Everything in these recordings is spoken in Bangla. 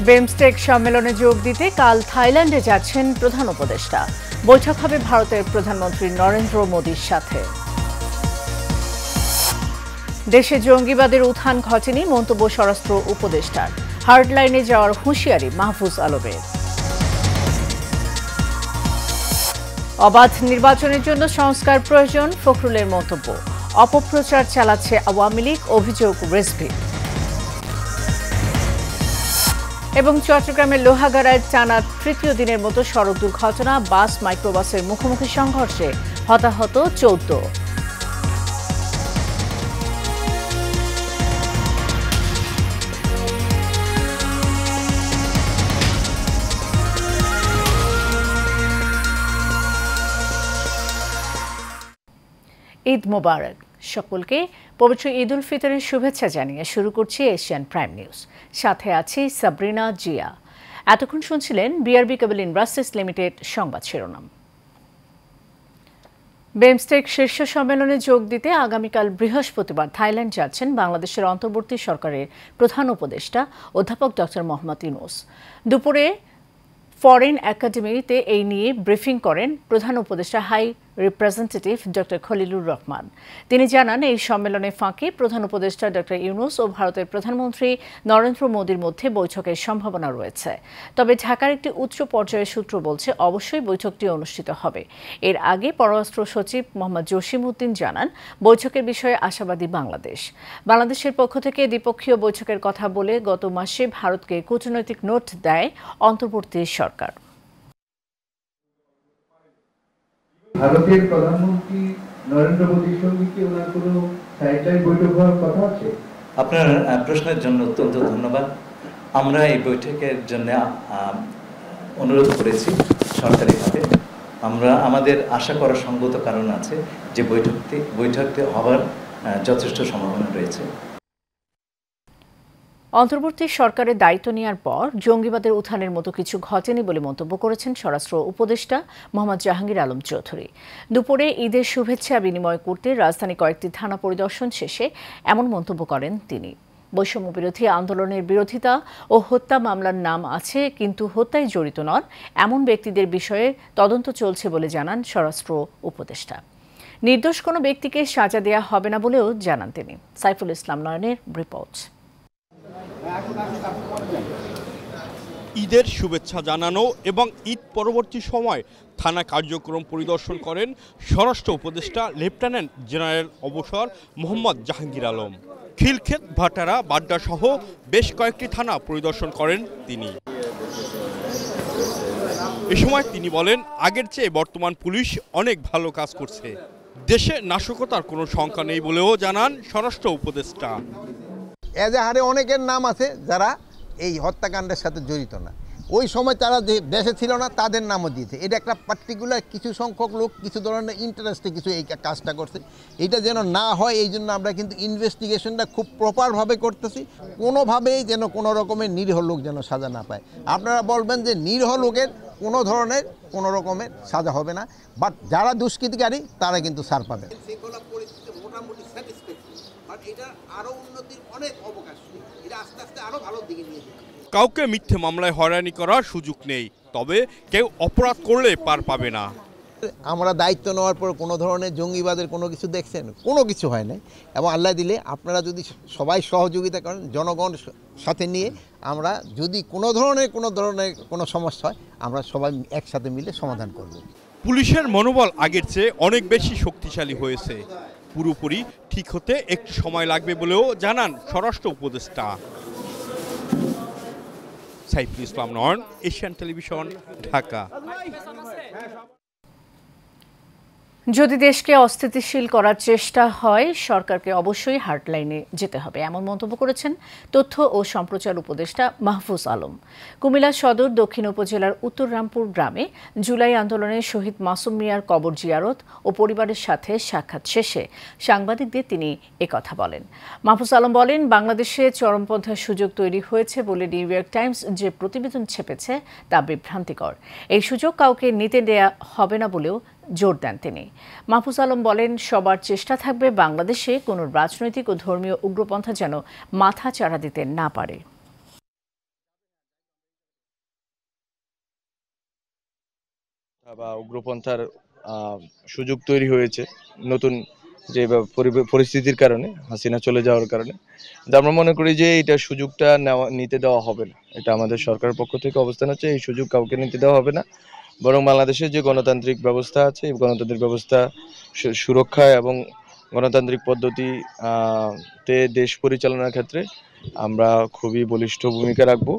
বিমস্টেক সম্মেলনে যোগ দিতে কাল থাইল্যান্ডে যাচ্ছেন প্রধান উপদেষ্টা। বৈঠক হবে ভারতের প্রধানমন্ত্রী নরেন্দ্র মোদির সাথে। দেশে জঙ্গিবাদের উত্থান ঘটেনি মন্তব্য স্বরাষ্ট্র উপদেষ্টার। হার্ডলাইনে যাওয়ার হুঁশিয়ারি মাহফুজ আলমের। অবাধ নির্বাচনের জন্য সংস্কার প্রয়োজন ফখরুলের মন্তব্য। অপপ্রচার চালাচ্ছে আওয়ামী লীগ, অভিযোগ রেজভি। এবং চট্টগ্রামের লোহাগাড়ায় টানা তৃতীয় দিনের মতো সড়ক দুর্ঘটনা, বাস মাইক্রোবাসের মুখোমুখি সংঘর্ষে হতাহত 14। ঈদ মোবারক সকলকে। পবিত্র ঈদ উল ফিতরের শুভেচ্ছা জানিয়ে শুরু করছি এশিয়ান প্রাইম নিউজ। সাথে আছি সাবরিনা জিয়া। এতক্ষণ শুনছিলেন বিআরবি কেবল ইন্ডাস্ট্রিজ লিমিটেড সংবাদ শিরোনাম। বিমস্টেক শীর্ষ সম্মেলনে যোগ দিতে আগামীকাল বৃহস্পতিবার থাইল্যান্ড যাচ্ছেন বাংলাদেশের অন্তর্বর্তী সরকারের প্রধান উপদেষ্টা অধ্যাপক ডক্টর মোহাম্মদ ইউনূস। দুপুরে ফরেন একাডেমিতে এই নিয়ে ব্রিফিং করেন প্রধান উপদেষ্টা high representative doctor Khalilur Rahman. তিনি জানান, এই সম্মেলনে ফাঁকে প্রধান উপদেষ্টা ডক্টর ইউনূস ও ভারতের প্রধানমন্ত্রী নরেন্দ্র মোদির মধ্যে বৈঠকের সম্ভাবনা রয়েছে। তবে ঢাকার একটি উচ্চ পর্যায়ের সূত্র বলছে অবশ্যই বৈঠকটি অনুষ্ঠিত হবে। এর আগে পররাষ্ট্র সচিব মোহাম্মদ জসিম উদ্দিন জানান, বৈঠকের বিষয়ে আশাবাদী বাংলাদেশ। বাংলাদেশের পক্ষ থেকে দ্বিপক্ষীয় বৈঠকের কথা বলে গত মাসে ভারতকে কূটনৈতিক নোট দেয় অন্তর্বর্তী সরকার। ভারতের প্রধানমন্ত্রী নরেন্দ্র মোদীর সঙ্গে কি ওনার কোনো সাইডলাইন বৈঠক হওয়ার কথা আছে? আপনার প্রশ্নের জন্য অত্যন্ত ধন্যবাদ। আমরা এই বৈঠকের জন্য অনুরোধ করেছি সরকারিভাবে। আমাদের আশা করার সঙ্গত কারণ আছে যে বৈঠকটি হওয়ার যথেষ্ট সম্ভাবনা রয়েছে। অন্তর্বর্তী সরকারের দায়িত্ব নেওয়ার পর জঙ্গিবাদের উত্থানের মতো কিছু ঘটেনি বলে মন্তব্য করেছেন স্বরাষ্ট্র উপদেষ্টা মোহাম্মদ জাহাঙ্গীর আলম চৌধুরী। দুপুরে ঈদের শুভেচ্ছা বিনিময় করতে রাজধানী কয়েকটি থানা পরিদর্শন শেষে এমন মন্তব্য করেন তিনি। বৈষম্য বিরোধী আন্দোলনের বিরোধিতা ও হত্যা মামলার নাম আছে, কিন্তু হত্যায় জড়িত নন এমন ব্যক্তিদের বিষয়ে তদন্ত চলছে বলে জানান স্বরাষ্ট্র উপদেষ্টা। নির্দোষ কোনো ব্যক্তিকে সাজা দেওয়া হবে না বলেও জানান তিনি। সাইফুল ইসলাম নয়নের রিপোর্ট। ঈদের শুভেচ্ছা জানানো এবং ঈদ পরবর্তী সময় থানা কার্যক্রম পরিদর্শন করেন স্বরাষ্ট্র উপদেষ্টা লেফটেন্যান্ট জেনারেল অবসর মোহাম্মদ জাহাঙ্গীর আলম। খিলক্ষেত, ভাটারা, বাড্ডা সহ বেশ কয়েকটি থানা পরিদর্শন করেন তিনি। এ সময় তিনি বলেন, আগের চেয়ে বর্তমান পুলিশ অনেক ভালো কাজ করছে। দেশে নাশকতার কোনো শঙ্কা নেই বলেও জানান স্বরাষ্ট্র উপদেষ্টা। এজাহারে অনেকের নাম আছে যারা এই হত্যাকাণ্ডের সাথে জড়িত না, ওই সময় তারা দেশে ছিল না, তাদের নামও দিয়েছে। এটা একটা পার্টিকুলার কিছু সংখ্যক লোক কিছু ধরনের ইন্টারেস্টে কিছু এই কাজটা করছে। এটা যেন না হয় এই জন্য আমরা কিন্তু ইনভেস্টিগেশনটা খুব প্রপারভাবে করতেছি। কোনোভাবেই যেন কোনো রকমের নিরীহ লোক যেন সাজা না পায়। আপনারা বলবেন যে নিরীহ লোকের কোনো রকমের সাজা হবে না, বাট যারা দুষ্কৃতিকারী তারা কিন্তু ছাড় পাবে। কাউকে মিথ্যে মামলায় হয়রানি করার সুযোগ নেই, তবে কেউ অপরাধ করলে পার পাবে না। আমরা দায়িত্ব নেওয়ার পর কোনো ধরনের জঙ্গিবাদের কোনো কিছু দেখছেন, কোনো কিছু হয় নাই। এবং আল্লাহ দিলে আপনারা যদি সবাই সহযোগিতা করেন জনগণ সাথে নিয়ে, আমরা যদি কোনো ধরনের কোনো সমস্যা হয় আমরা সবাই একসাথে মিলে সমাধান করব। পুলিশের মনোবল আগের চেয়ে অনেক বেশি শক্তিশালী হয়েছে। পুরোপুরি ঠিক হতে একটু সময় লাগবে বলেও জানান স্বরাষ্ট্র উপদেষ্টা। সাইফুল ইসলাম নয়ন, এশিয়ান টেলিভিশন, ঢাকা। যদি দেশকে অস্থিতিশীল করার চেষ্টা হয়, সরকারকে অবশ্যই হার্ডলাইনে যেতে হবে, এমন মন্তব্য করেছেন তথ্য ও সম্প্রচার উপদেষ্টা মাহফুজ আলম। কুমিল্লা সদর দক্ষিণ উপজেলার উত্তর রামপুর গ্রামে জুলাই আন্দোলনে শহীদ মাসুম মিয়ার কবর জিয়ারত ও পরিবারের সাথে সাক্ষাৎ শেষে সাংবাদিকদের তিনি একথা বলেন। মাহফুজ আলম বলেন, বাংলাদেশে চরমপন্থার সুযোগ তৈরি হয়েছে বলে নিউ ইয়র্ক টাইমস যে প্রতিবেদন ছেপেছে তা বিভ্রান্তিকর। এই সুযোগ কাউকে নিতে দেয়া হবে না বলেও জোর দেন তিনি। মাহফুজ আলম বলেন, সবার চেষ্টা থাকবে বাংলাদেশে কোনো রাজনৈতিক ও ধর্মীয় উগ্রপন্থা যেন মাথা চাড়া দিতে না পারে। বা উগ্রপন্থার সুযোগ তৈরি হয়েছে নতুন যে পরিস্থিতির কারণে, হাসিনা চলে যাওয়ার কারণে। আমরা মনে করি যে এটা সুযোগটা নিতে দেওয়া হবে না। এটা আমাদের সরকারের পক্ষ থেকে অবস্থান হচ্ছে, এই সুযোগ কাউকে নিতে দেওয়া হবে না। বরং বাংলাদেশের যে গণতান্ত্রিক ব্যবস্থা আছে, এই গণতান্ত্রিক ব্যবস্থা সুরক্ষা এবং গণতান্ত্রিক পদ্ধতিতে দেশ পরিচালনার ক্ষেত্রে আমরা খুবই বলিষ্ঠ ভূমিকা রাখব।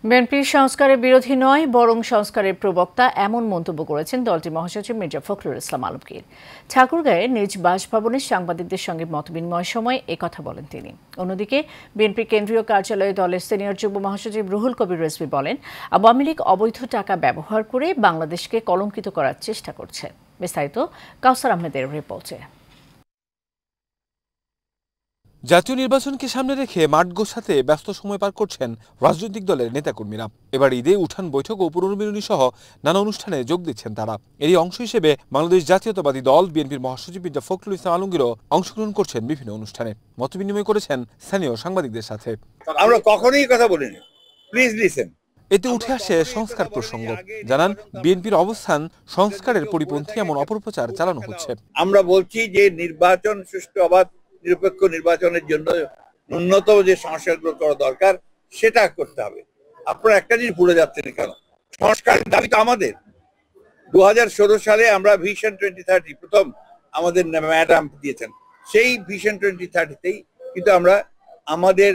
বিএনপি সংস্কারের বিরোধী নয়, বরং সংস্কারের প্রবক্তা, এমন মন্তব্য করেছেন দলটির মহাসচিব মির্জা ফখরুল ইসলাম আলমগীর। ঠাকুরগাঁয়ে নিজ বাসভবনে সাংবাদিকদের সঙ্গে মতবিনিময় সময় একথা বলেন তিনি। অন্যদিকে বিএনপি কেন্দ্রীয় কার্যালয়ে দলের সিনিয়র যুগ্ম মহাসচিব রুহুল কবির রিজভী বলেন, আওয়ামী লীগ অবৈধ টাকা ব্যবহার করে বাংলাদেশকে কলঙ্কিত করার চেষ্টা করছে। বিস্তারিত কাউসার আহমেদের রিপোর্টে। জাতীয় নির্বাচনকে সামনে রেখে মাঠ গোছাতে ব্যস্ত সময় পার করছেন রাজনৈতিক দলের নেতাকর্মীরা। এবার ঈদে উঠান বৈঠক ও পুনর্মিলনী সহ নানা অনুষ্ঠানে যোগ দিচ্ছেন তারা। এরই অংশ হিসেবে বাংলাদেশ জাতীয়তাবাদী দল বিএনপির মহাসচিব মির্জা ফখরুল ইসলাম আলমগীরও অংশগ্রহণ করছেন বিভিন্ন অনুষ্ঠানে। মতবিনিময় করেছেন স্থানীয় সাংবাদিকদের সাথে। আমরা কখনোই কথা বলিনি, প্লিজ লিসেন। এতে উঠে আসে সংস্কার প্রসঙ্গ। জানান, বিএনপির অবস্থান সংস্কারের পরিপন্থী এমন অপপ্রচার চালানো হচ্ছে। আমরা বলছি যে নির্বাচন সুষ্ঠু, অবাধ, নিরপেক্ষ নির্বাচনের জন্য ন্যূনতম যে সংস্কারগুলো করা দরকার সেটা করতে হবে। আপনারা একটা জিনিস ভুলে যাচ্ছেন কেন? সংস্কারের দাবি তো আমাদের। 2016 সালে আমরা ভিশন 2030 প্রথম আমাদের ম্যাডাম দিয়েছেন, সেই ভিশন 2030তেই কিন্তু আমরা আমাদের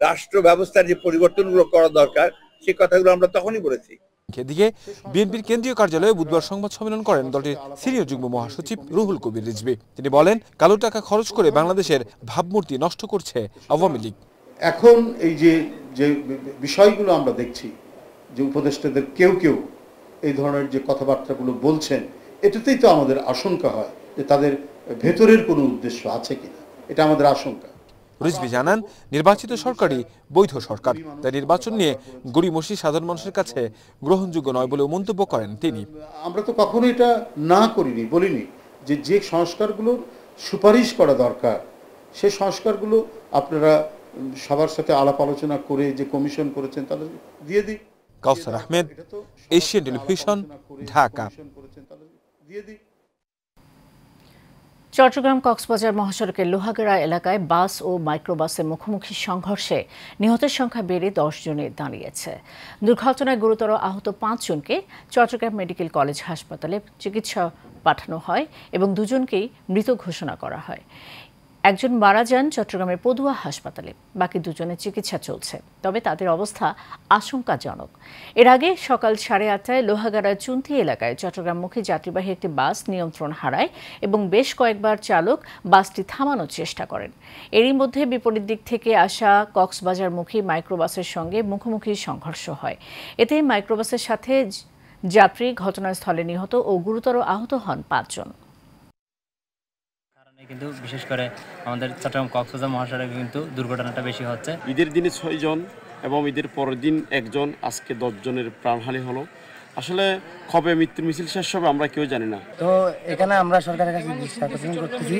রাষ্ট্র ব্যবস্থার যে পরিবর্তনগুলো করা দরকার সেই কথাগুলো আমরা তখনই বলেছি। এদিকে বিএনপির কেন্দ্রীয় কার্যালয়ে বুধবার সংবাদ সম্মেলন করেন দলটির সিনিয়র যুগ্ম মহাসচিব রুহুল কবির রিজভী। তিনি বলেন, কালো টাকা খরচ করে বাংলাদেশের ভাবমূর্তি নষ্ট করছে আওয়ামী লীগ। এখন এই যে বিষয়গুলো আমরা দেখছি, যে উপদেষ্টাদের কেউ এই ধরনের যে কথাবার্তাগুলো বলছেন, এটাতেই তো আমাদের আশঙ্কা হয় যে তাদের ভেতরের কোনো উদ্দেশ্য আছে কিনা, এটা আমাদের আশঙ্কা। রিজভী জানান, নির্বাচিত সরকারই বৈধ সরকার, তাই নির্বাচন নিয়ে গড়িমসি সাধারণ মানুষের কাছে গ্রহণযোগ্য নয় বলেও মন্তব্য করেন তিনি। আমরা তো কখনো এটা না করিনি, বলিনি যে সংস্কারগুলোর সুপারিশ করা দরকার সেই সংস্কারগুলো আপনারা সবার সাথে আলাপ আলোচনা করে যে কমিশন করেছেন তাদের দিয়ে দিই। কাউসার আহমেদ, এশিয়ান টেলিভিশন, ঢাকা। চট্টগ্রাম কক্সবাজার মহাসড়কের লোহাগাড়া এলাকায় বাস ও মাইক্রোবাসের মুখোমুখি সংঘর্ষে নিহতের সংখ্যা বেড়ে 10 জনে দাঁড়িয়েছে। দুর্ঘটনায় গুরুতর আহত 5 জনকে চট্টগ্রাম মেডিকেল কলেজ হাসপাতালে চিকিৎসা পাঠানো হয় এবং 2 জনকেই মৃত ঘোষণা করা হয়। একজন মারা যান চট্টগ্রামের পদুয়া হাসপাতালে, বাকি 2 জনের চিকিৎসা চলছে, তবে তাদের অবস্থা আশঙ্কাজনক। এর আগে সকাল 8:30টায় লোহাগাড়ার চুন্তি এলাকায় চট্টগ্রামমুখী যাত্রীবাহী একটি বাস নিয়ন্ত্রণ হারায় এবং বেশ কয়েকবার চালক বাসটি থামানোর চেষ্টা করেন। এরই মধ্যে বিপরীত দিক থেকে আসা কক্সবাজারমুখী মাইক্রোবাসের সঙ্গে মুখোমুখি সংঘর্ষ হয়। এতে মাইক্রোবাসের সাথে যাত্রী ঘটনাস্থলে নিহত ও গুরুতর আহত হন 5 জন। কিন্তু বিশেষ করে আমাদের চট্টগ্রাম কক্সবাজার মহাসড়কে কিন্তু দুর্ঘটনাটা বেশি হচ্ছে। ঈদের দিনে 6 জন এবং ঈদের পরের দিন 1 জন, আজকে 10 জনের প্রাণহানি হলো। আসলে কবে মৃত্যুর মিছিল শেষ হবে আমরা কেউ জানি না। তো এখানে আমরা সরকারের কাছে করতেছি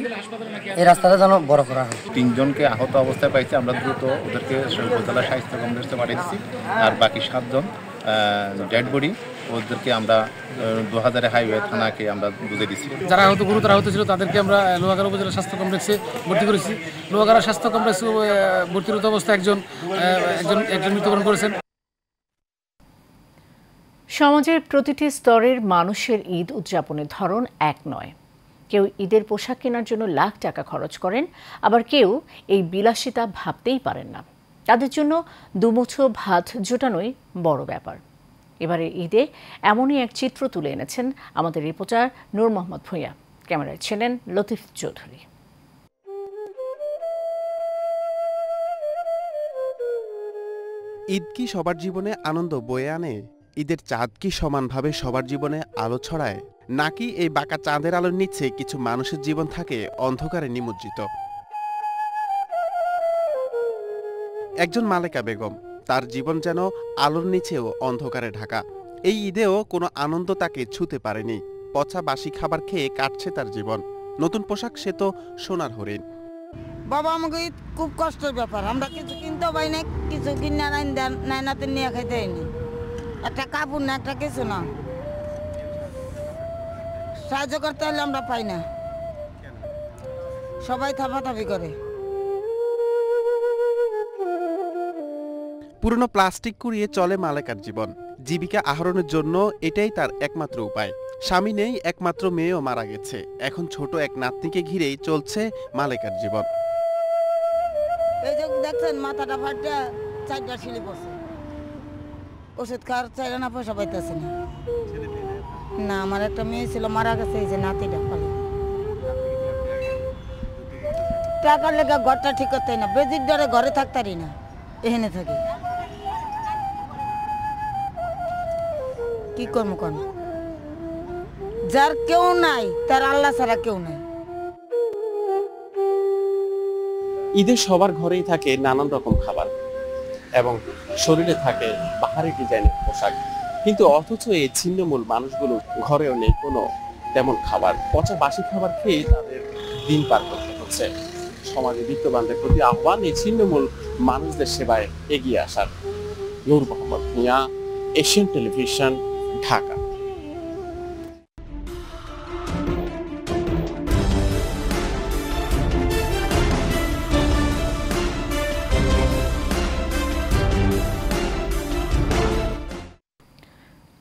এই রাস্তাটা যেন বড় করা হয়। 3 জনকে আহত অবস্থায় পাইছি, আমরা দ্রুত ওদেরকে উপজেলা স্বাস্থ্য কমপ্লেক্সে পাঠিয়েছি। আর বাকি 7 জন ডেড বডি ওদেরকে আমরা 2000 হাইওয়ে থানাকে আমরা বুঝে দিচ্ছি। যারা আহত গুরুতর আহত ছিল তাদেরকে আমরা লোহাগাড়া উপজেলা স্বাস্থ্য কমপ্লেক্সে ভর্তি করেছি। লোহাগাড়া স্বাস্থ্য কমপ্লেক্সে ভর্তিরত অবস্থায় একজন মৃত্যুবরণ করেছেন। সমাজের প্রতিটি স্তরের মানুষের ঈদ উদযাপনের ধরন এক নয়। কেউ ঈদের পোশাক কেনার জন্য লাখ টাকা খরচ করেন, আবার কেউ এই বিলাসিতা ভাবতেই পারেন না। তাদের জন্য দুমুঠো ভাত জোটানোই বড় ব্যাপার। এবারে ঈদে এমনই এক চিত্র তুলে এনেছেন আমাদের রিপোর্টার নূর মোহাম্মদ ভূঁইয়া। ক্যামেরায় ছিলেন লতিফ চৌধুরী। ঈদ কি সবার জীবনে আনন্দ বয়ে আনে? ঈদের চাঁদ কি সমানভাবে সবার জীবনে আলো ছড়ায়, নাকি এই বাঁকা চাঁদের আলোর নিচে কিছু মানুষের জীবন থাকে অন্ধকারে নিমজ্জিত? একজন মালেকা বেগম, তার জীবন যেন আলোর নিচেও অন্ধকারে ঢাকা। এই ঈদেও কোনো আনন্দ তাকে ছুঁতে পারেনি। পচা বাসি খাবার খেয়ে কাটছে তার জীবন। নতুন পোশাক সে তো সোনার হরিণ। বাবা, আমাকে ঈদ খুব কষ্টের ব্যাপার। আমরা কিছু কিনতে পাই না, কিছু কিনে নাইনাতে নিয়ে খাইতে হয়নি। একটা কাপড় না, একটা কিছু না। সাহায্য করতে হলে আমরা পাই না, সবাই থাপাথাপি করে। পুরনো প্লাস্টিক কুড়িয়ে চলে মালেকার জীবন। জীবিকা আহরণের জন্য এটাই তার একমাত্র উপায়। স্বামী নেই, একমাত্র মেয়েও মারা গেছে। এখন ছোট এক নাতনিকে ঘিরেই চলছে মালেকার জীবন। এই যে দেখছেন মাথাটা ফাটা 4টা শিলি পড়ছে, ওষুধ খাওয়ার চাইলে না, পয়সা পাইতেছে না। না, আমার একটা মেয়ে ছিল মারা গেছে, এই যে নাতিটা ফলে টাকার লেগে ঘরটা ঠিক করতে না, বেজির ডরে ঘরে থাকতারি না, এখানে থাকি। কি করবো কোন, যার কেউ নাই তার আল্লাহ ছাড়া কেউ নাই। ঈদে সবার ঘরেই থাকে নানান রকম খাবার এবং শরীরে থাকে বাহারি ডিজাইনের পোশাক, কিন্তু অথচ এই ছিন্নমূল মানুষগুলো ঘরেও নেই কোনো তেমন খাবার। পচা বাসি খাবার খেয়ে তাদের দিন পার করতে হচ্ছে। সমাজে বিত্তবানদের প্রতি আহ্বান এই ছিন্নমূল মানুষদের সেবায় এগিয়ে আসার। নূর মোহাম্মদ মিয়া, এশিয়ান টেলিভিশন, ঢাকা।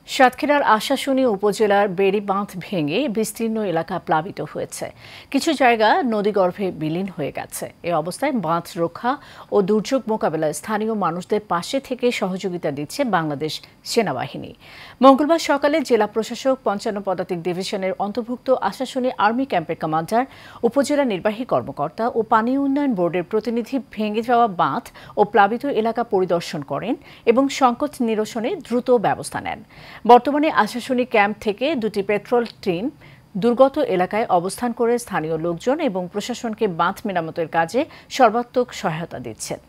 সাতক্ষীরার আশাশুনি উপজেলার বেড়ি বাঁধ ভেঙে বিস্তীর্ণ এলাকা প্লাবিত হয়েছে। কিছু জায়গা নদীগর্ভে বিলীন হয়ে গেছে। এ অবস্থায় বাঁধ রক্ষা ও দুর্যোগ মোকাবেলায় স্থানীয় মানুষদের পাশে থেকে সহযোগিতা দিচ্ছে বাংলাদেশ সেনাবাহিনী। মঙ্গলবার সকালে জেলা প্রশাসক ৫৫ পদাতিক ডিভিশনের অন্তর্ভুক্ত আশাশুনি আর্মি ক্যাম্পের কমান্ডার, উপজেলা নির্বাহী কর্মকর্তা ও পানি উন্নয়ন বোর্ডের প্রতিনিধি ভেঙে যাওয়া বাঁধ ও প্লাবিত এলাকা পরিদর্শন করেন এবং সংকট নিরসনে দ্রুত ব্যবস্থা নেন। বর্তমানে আশাশুনি ক্যাম্প থেকে 2টি পেট্রোল টিম দুর্গত এলাকায় অবস্থান করে স্থানীয় লোকজন এবং প্রশাসনকে বাঁধ মেরামতের কাজে সর্বাত্মক সহায়তা দিচ্ছেন।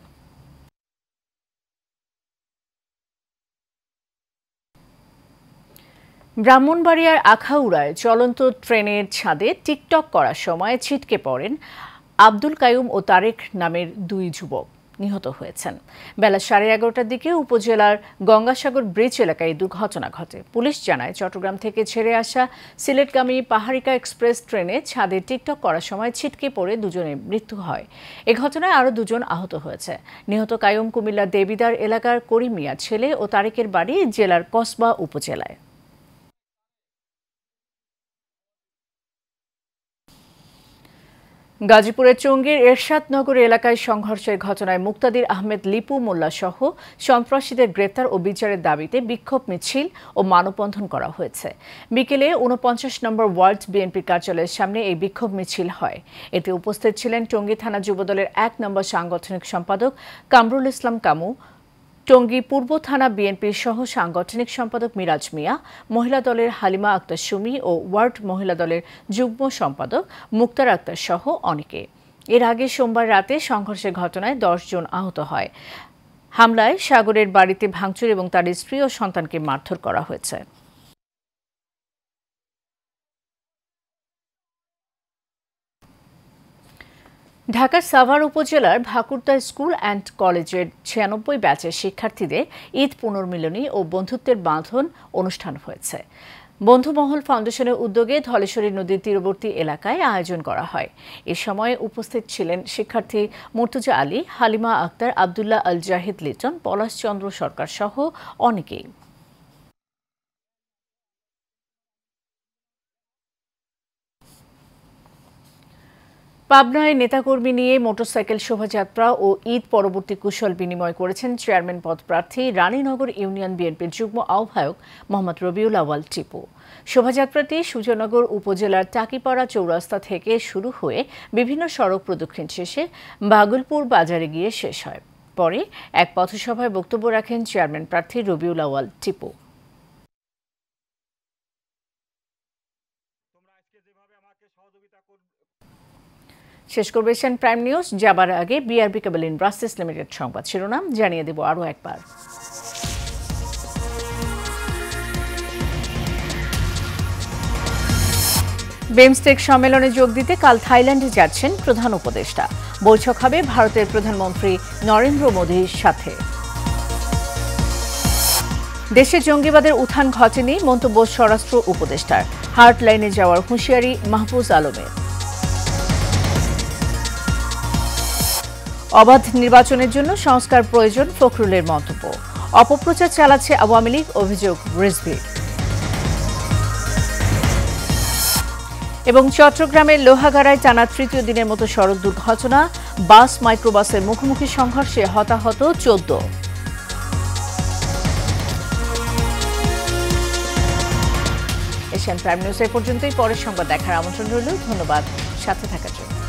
ব্রাহ্মণবাড়িয়ার আখাউড়ায় চলন্ত ট্রেনের ছাদে টিকটক করার সময় ছিটকে পড়েন আব্দুল কাইয়ুম ও তারেক নামের 2 যুবক। নিহত হয়েছেন। বেলা 11:30টার দিকে উপজেলার গঙ্গাসাগর ব্রিজ এলাকায় এই দুর্ঘটনা ঘটে। পুলিশ জানায়, চট্টগ্রাম থেকে ছেড়ে আসা সিলেটগামী পাহাড়িকা এক্সপ্রেস ট্রেনে ছাদে টিকটক করার সময় ছিটকে পড়ে দুজনের মৃত্যু হয়। এ ঘটনায় আরও 2 জন আহত হয়েছে। নিহত কাইয়ুম কুমিল্লার দেবিদার এলাকার করিম মিয়ার ছেলে ও তারেকের বাড়ি জেলার কসবা উপজেলায়। গাজীপুরের চঙ্গীর এরশাদনগর এলাকায় সংঘর্ষের ঘটনায় মুক্তাদির আহমেদ লিপু মোল্লা সহ সন্ত্রাসীদের গ্রেপ্তার ও বিচারের দাবিতে বিক্ষোভ মিছিল ও মানববন্ধন করা হয়েছে। বিকেলে 49 নম্বর ওয়ার্ড বিএনপির কার্যালয়ের সামনে এই বিক্ষোভ মিছিল হয়। এতে উপস্থিত ছিলেন টঙ্গী থানা যুবদলের 1 নম্বর সাংগঠনিক সম্পাদক কামরুল ইসলাম কামু, টঙ্গী পূর্ব থানা বিএনপির সহ সাংগঠনিক সম্পাদক মিরাজ মিয়া, মহিলা দলের হালিমা আক্তার সুমি ও ওয়ার্ড মহিলা দলের যুগ্ম সম্পাদক মুক্তার আক্তার সহ অনেকে। এর আগে সোমবার রাতে সংঘর্ষের ঘটনায় 10 জন আহত হয়। হামলায় সাগরের বাড়িতে ভাঙচুর এবং তার স্ত্রী ও সন্তানকে মারধর করা হয়েছে। ঢাকার সাভার উপজেলার ভাকুরদা স্কুল অ্যান্ড কলেজের 96 ব্যাচের শিক্ষার্থীদের ঈদ পুনর্মিলনী ও বন্ধুত্বের বাঁধন অনুষ্ঠান হয়েছে। বন্ধুমহল ফাউন্ডেশনের উদ্যোগে ধলেশ্বরী নদীর তীরবর্তী এলাকায় আয়োজন করা হয়। এ সময় উপস্থিত ছিলেন শিক্ষার্থী মুর্তজা আলী, হালিমা আক্তার, আবদুল্লাহ আল জাহিদ লিটন, পলাশ চন্দ্র সরকার সহ অনেকেই। পাবনায় নেতাকর্মী নিয়ে মোটরসাইকেল শোভাযাত্রা ও ঈদ পরবর্তী কুশল বিনিময় করেছেন চেয়ারম্যান পদপ্রার্থী রানীনগর ইউনিয়ন বিএনপির যুগ্ম আহ্বায়ক মোহাম্মদ রবিউল আওয়াল টিপু। শোভাযাত্রাটি সুজনগর উপজেলার টাকিপাড়া চৌরাস্তা থেকে শুরু হয়ে বিভিন্ন সড়ক প্রদক্ষিণ শেষে বাগলপুর বাজারে গিয়ে শেষ হয়। পরে এক পথসভায় বক্তব্য রাখেন চেয়ারম্যান প্রার্থী রবিউল আওয়াল টিপু। শেষ করবে এশিয়ান প্রাইম নিউজ। যাবার আগে বিআরবি কেবল ইন্ডাস্ট্রিজ লিমিটেড সংবাদ শিরোনাম জানিয়ে দেব আরও একবার। বিমস্টেক সম্মেলনে যোগ দিতে কাল থাইল্যান্ডে যাচ্ছেন প্রধান উপদেষ্টা। বৈঠক হবে ভারতের প্রধানমন্ত্রী নরেন্দ্র মোদির সাথে। দেশে জঙ্গিবাদের উত্থান ঘটেনি মন্তব্য স্বরাষ্ট্র উপদেষ্টার। হার্ট লাইনে যাওয়ার হুঁশিয়ারি মাহফুজ আলমের। অবাধ নির্বাচনের জন্য সংস্কার প্রয়োজন ফখরুলের মন্তব্য। অপপ্রচার চালাচ্ছে আওয়ামী লীগ, অভিযোগ রিজভীর। এবং চট্টগ্রামের লোহাগাড়ায় টানা তৃতীয় দিনের মতো সড়ক দুর্ঘটনা, বাস মাইক্রোবাসের মুখোমুখি সংঘর্ষে হতাহত 14। এশিয়ান প্রাইম নিউজ এ পর্যন্তই। পরের সংবাদ দেখার আমন্ত্রণ রইল। ধন্যবাদ সাথে থাকার জন্য।